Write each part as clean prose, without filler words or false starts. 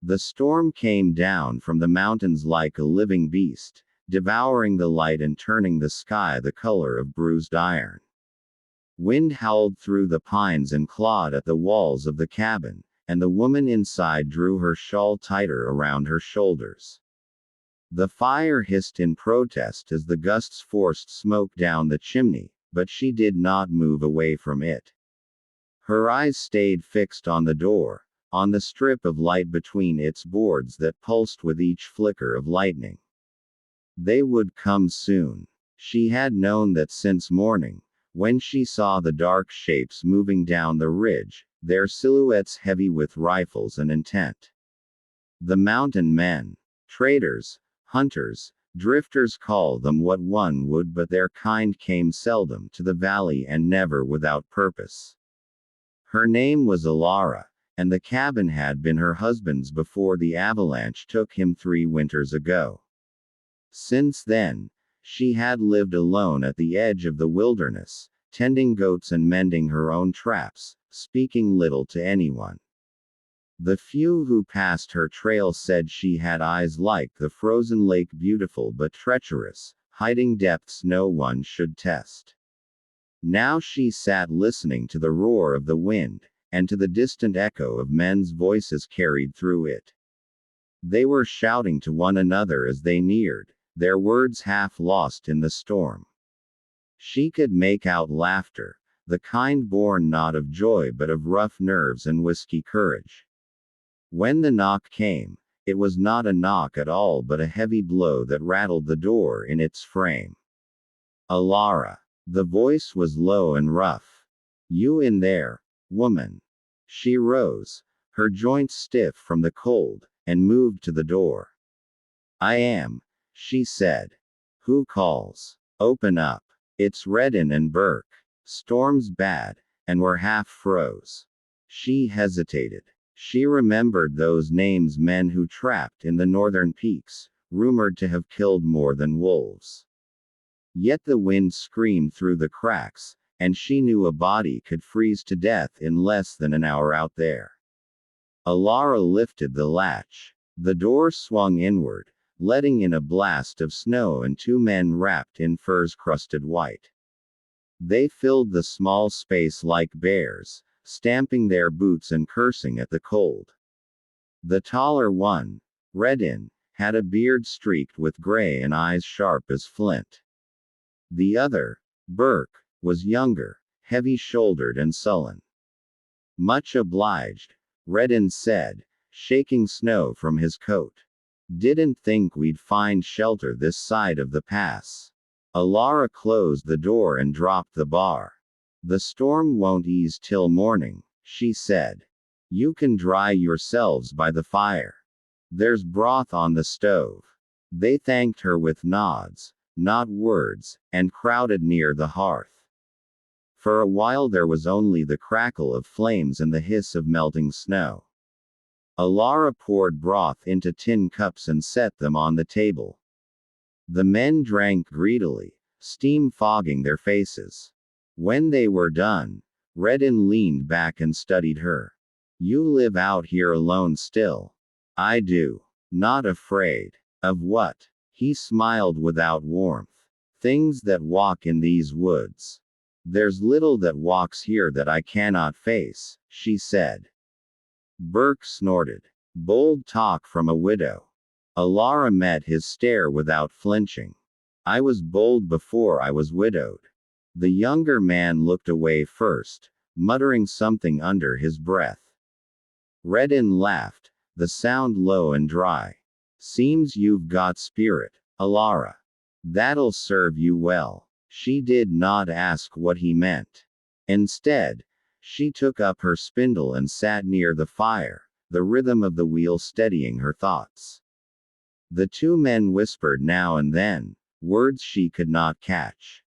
The storm came down from the mountains like a living beast, devouring the light and turning the sky the color of bruised iron. Wind howled through the pines and clawed at the walls of the cabin, and the woman inside drew her shawl tighter around her shoulders. The fire hissed in protest as the gusts forced smoke down the chimney, but she did not move away from it. Her eyes stayed fixed on the door, on the strip of light between its boards that pulsed with each flicker of lightning. They would come soon. She had known that since morning, when she saw the dark shapes moving down the ridge, their silhouettes heavy with rifles and intent. The mountain men. Traders, hunters, drifters, call them what one would, but their kind came seldom to the valley and never without purpose. Her name was Alara, and the cabin had been her husband's before the avalanche took him 3 winters ago. Since then, she had lived alone at the edge of the wilderness, tending goats and mending her own traps, speaking little to anyone. The few who passed her trail said she had eyes like the frozen lake, beautiful but treacherous, hiding depths no one should test. Now she sat listening to the roar of the wind, and to the distant echo of men's voices carried through it. They were shouting to one another as they neared, their words half lost in the storm. She could make out laughter, the kind born not of joy but of rough nerves and whiskey courage. When the knock came, it was not a knock at all but a heavy blow that rattled the door in its frame. Alara. The voice was low and rough. You in there, woman? She rose, her joints stiff from the cold, and moved to the door. I am, she said. Who calls? Open up. It's Redden and Burke. Storm's bad, and we're half froze. She hesitated. She remembered those names, men who trapped in the northern peaks, rumored to have killed more than wolves. Yet the wind screamed through the cracks, and she knew a body could freeze to death in less than an hour out there. Alara lifted the latch. The door swung inward, letting in a blast of snow and 2 men wrapped in furs crusted white. They filled the small space like bears, stamping their boots and cursing at the cold. The taller one, Redden, had a beard streaked with gray and eyes sharp as flint. The other, Burke, was younger, heavy-shouldered and sullen. Much obliged, Redden said, shaking snow from his coat. Didn't think we'd find shelter this side of the pass. Alara closed the door and dropped the bar. The storm won't ease till morning, she said. You can dry yourselves by the fire. There's broth on the stove. They thanked her with nods, not words, and crowded near the hearth. For a while there was only the crackle of flames and the hiss of melting snow. Alara poured broth into tin cups and set them on the table. The men drank greedily, steam fogging their faces. When they were done, Redden leaned back and studied her. You live out here alone still? I do. Not afraid. Of what? He smiled without warmth. Things that walk in these woods. There's little that walks here that I cannot face, she said. Burke snorted. Bold talk from a widow. Alara met his stare without flinching. I was bold before I was widowed. The younger man looked away first, muttering something under his breath. Redden laughed, the sound low and dry. Seems you've got spirit, Alara. That'll serve you well. She did not ask what he meant. Instead, she took up her spindle and sat near the fire, the rhythm of the wheel steadying her thoughts. The 2 men whispered now and then, words she could not catch.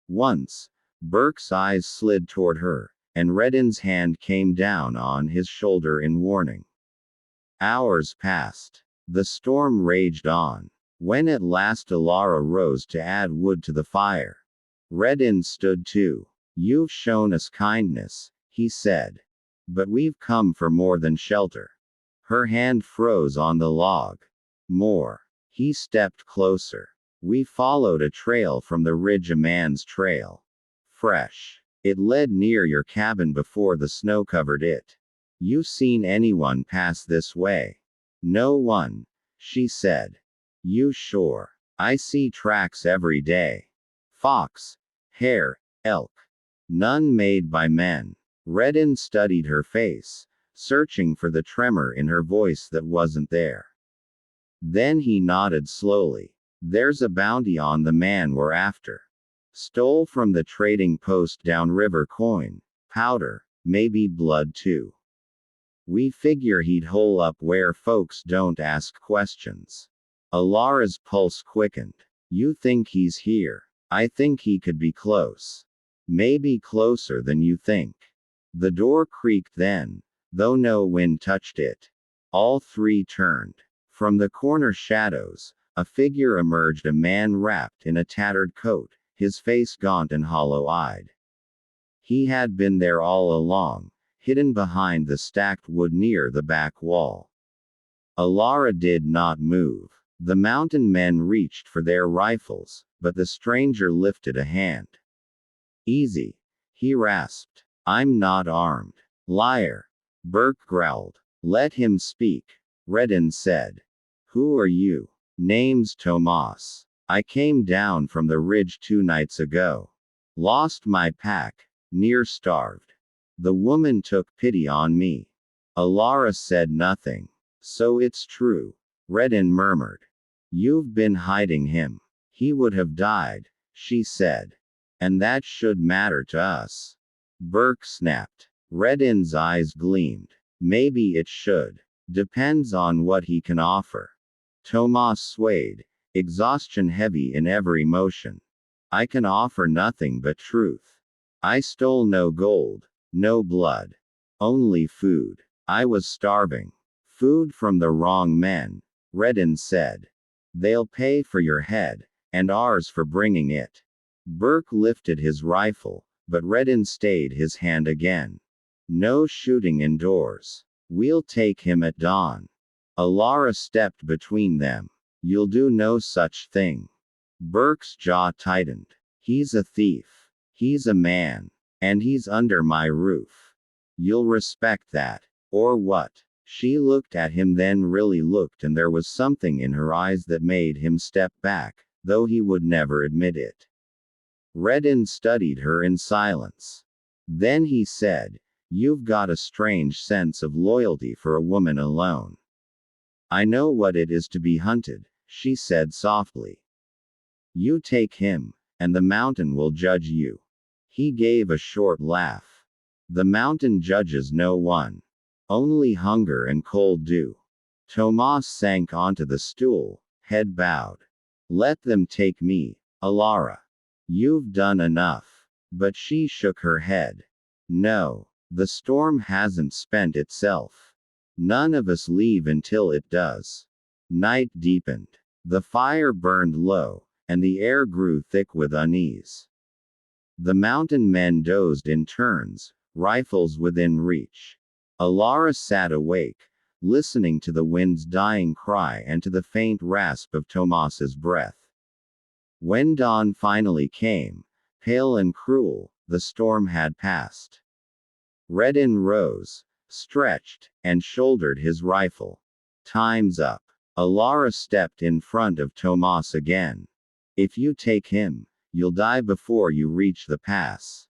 Once, Burke's eyes slid toward her, and Redden's hand came down on his shoulder in warning. Hours passed. The storm raged on. When at last Alara rose to add wood to the fire, Redden stood too. You've shown us kindness, he said. But we've come for more than shelter. Her hand froze on the log. More. He stepped closer. We followed a trail from the ridge, a man's trail. Fresh. It led near your cabin before the snow covered it. You seen anyone pass this way? No one, she said. You sure? I see tracks every day. Fox, hare, elk. None made by men. Redin studied her face, searching for the tremor in her voice that wasn't there. Then he nodded slowly. There's a bounty on the man we're after. Stole from the trading post downriver coin, powder, maybe blood too. We figure he'd hole up where folks don't ask questions. Alara's pulse quickened. You think he's here? I think he could be close. Maybe closer than you think. The door creaked then, though no wind touched it. All three turned. From the corner shadows, a figure emerged, a man wrapped in a tattered coat, his face gaunt and hollow-eyed. He had been there all along, hidden behind the stacked wood near the back wall. Alara did not move. The mountain men reached for their rifles, but the stranger lifted a hand. Easy, he rasped. I'm not armed. Liar. Burke growled. Let him speak, Redin said. Who are you? Name's Tomas. I came down from the ridge 2 nights ago. Lost my pack, near starved. The woman took pity on me. Alara said nothing. So it's true, Redin murmured. You've been hiding him. He would have died, she said. And that should matter to us. Burke snapped. Redin's eyes gleamed. Maybe it should. Depends on what he can offer. Tomas swayed, exhaustion heavy in every motion. I can offer nothing but truth. I stole no gold, no blood. Only food. I was starving. Food from the wrong men, Redin said. They'll pay for your head, and ours for bringing it. Burke lifted his rifle, but Redin stayed his hand again. No shooting indoors. We'll take him at dawn. Alara stepped between them. You'll do no such thing. Burke's jaw tightened. He's a thief. He's a man. And he's under my roof. You'll respect that. Or what? She looked at him, then really looked, and there was something in her eyes that made him step back, though he would never admit it. Redin studied her in silence. Then he said, You've got a strange sense of loyalty for a woman alone. I know what it is to be hunted, she said softly. You take him, and the mountain will judge you. He gave a short laugh. The mountain judges no one. Only hunger and cold do. Tomas sank onto the stool, head bowed. Let them take me, Alara. You've done enough. But she shook her head. No, the storm hasn't spent itself. None of us leave until it does. Night deepened. The fire burned low, and the air grew thick with unease. The mountain men dozed in turns, rifles within reach. Alara sat awake, listening to the wind's dying cry and to the faint rasp of Tomas's breath. When dawn finally came, pale and cruel, the storm had passed. Redin rose, stretched, and shouldered his rifle. Time's up. Alara stepped in front of Tomas again. If you take him, you'll die before you reach the pass.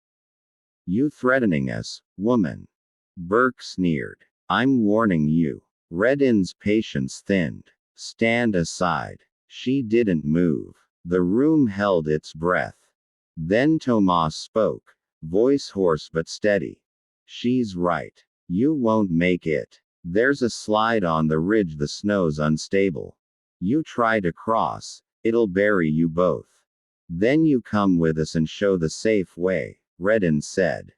You threatening us, woman? Burke sneered. I'm warning you. Redin's patience thinned. Stand aside. She didn't move. The room held its breath. Then Tomas spoke, voice hoarse but steady. She's right. You won't make it. There's a slide on the ridge, the snow's unstable. You try to cross, it'll bury you both. Then you come with us and show the safe way, Redin said.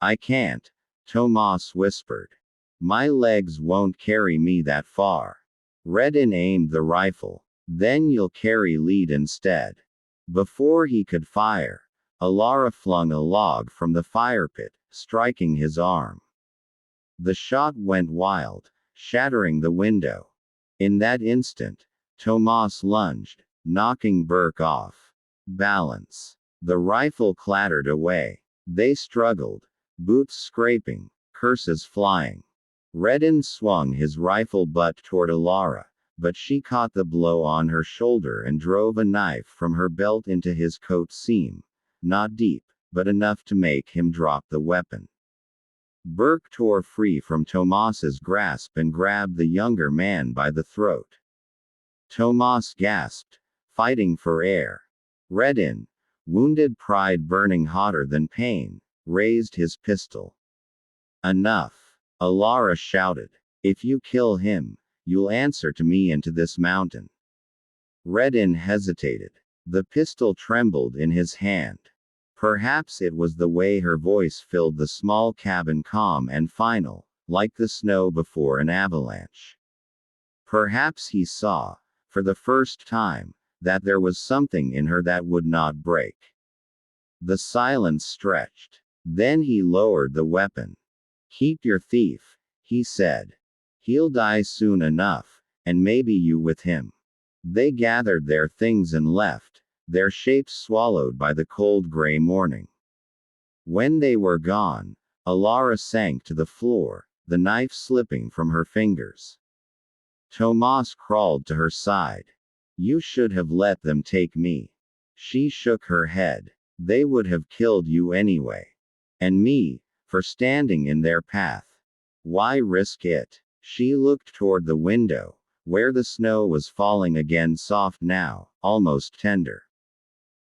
I can't, Tomas whispered. My legs won't carry me that far. Redin aimed the rifle. Then you'll carry lead instead. Before he could fire, Alara flung a log from the fire pit, striking his arm. The shot went wild, shattering the window. In that instant, Tomas lunged, knocking Burke off balance. The rifle clattered away. They struggled, boots scraping, curses flying. Redden swung his rifle butt toward Alara, but she caught the blow on her shoulder and drove a knife from her belt into his coat seam, not deep, but enough to make him drop the weapon. Burke tore free from Tomas's grasp and grabbed the younger man by the throat. Tomas gasped, fighting for air. Redden, wounded pride burning hotter than pain, raised his pistol. Enough, Alara shouted. If you kill him, you'll answer to me and to this mountain. Redden hesitated. The pistol trembled in his hand. Perhaps it was the way her voice filled the small cabin calm and final, like the snow before an avalanche. Perhaps he saw, for the first time, that there was something in her that would not break. The silence stretched. Then he lowered the weapon. Keep your thief, he said. He'll die soon enough, and maybe you with him. They gathered their things and left, their shapes swallowed by the cold gray morning. When they were gone, Alara sank to the floor, the knife slipping from her fingers. Tomas crawled to her side. You should have let them take me. She shook her head. They would have killed you anyway. And me, for standing in their path. Why risk it? She looked toward the window, where the snow was falling again, soft now, almost tender.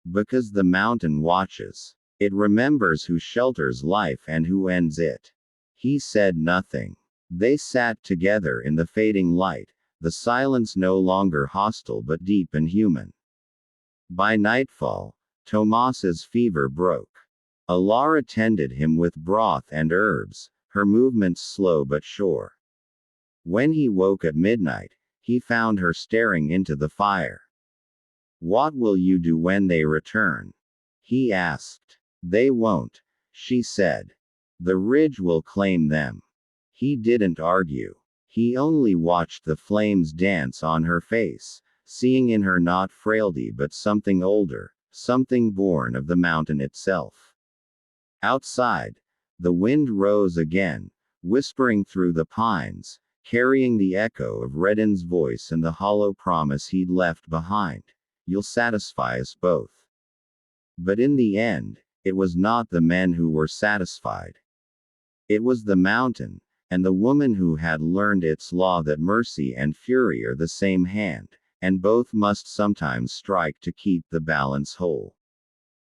Because the mountain watches. It remembers who shelters life and who ends it. He said nothing. They sat together in the fading light, the silence no longer hostile but deep and human. By nightfall, Tomas's fever broke. Alara tended him with broth and herbs, her movements slow but sure. When he woke at midnight, he found her staring into the fire. What will you do when they return? He asked. They won't, she said. The ridge will claim them. He didn't argue. He only watched the flames dance on her face, seeing in her not frailty but something older, something born of the mountain itself. Outside, the wind rose again, whispering through the pines, carrying the echo of Redden's voice and the hollow promise he'd left behind. You'll satisfy us both. But in the end, it was not the men who were satisfied. It was the mountain, and the woman who had learned its law that mercy and fury are the same hand, and both must sometimes strike to keep the balance whole.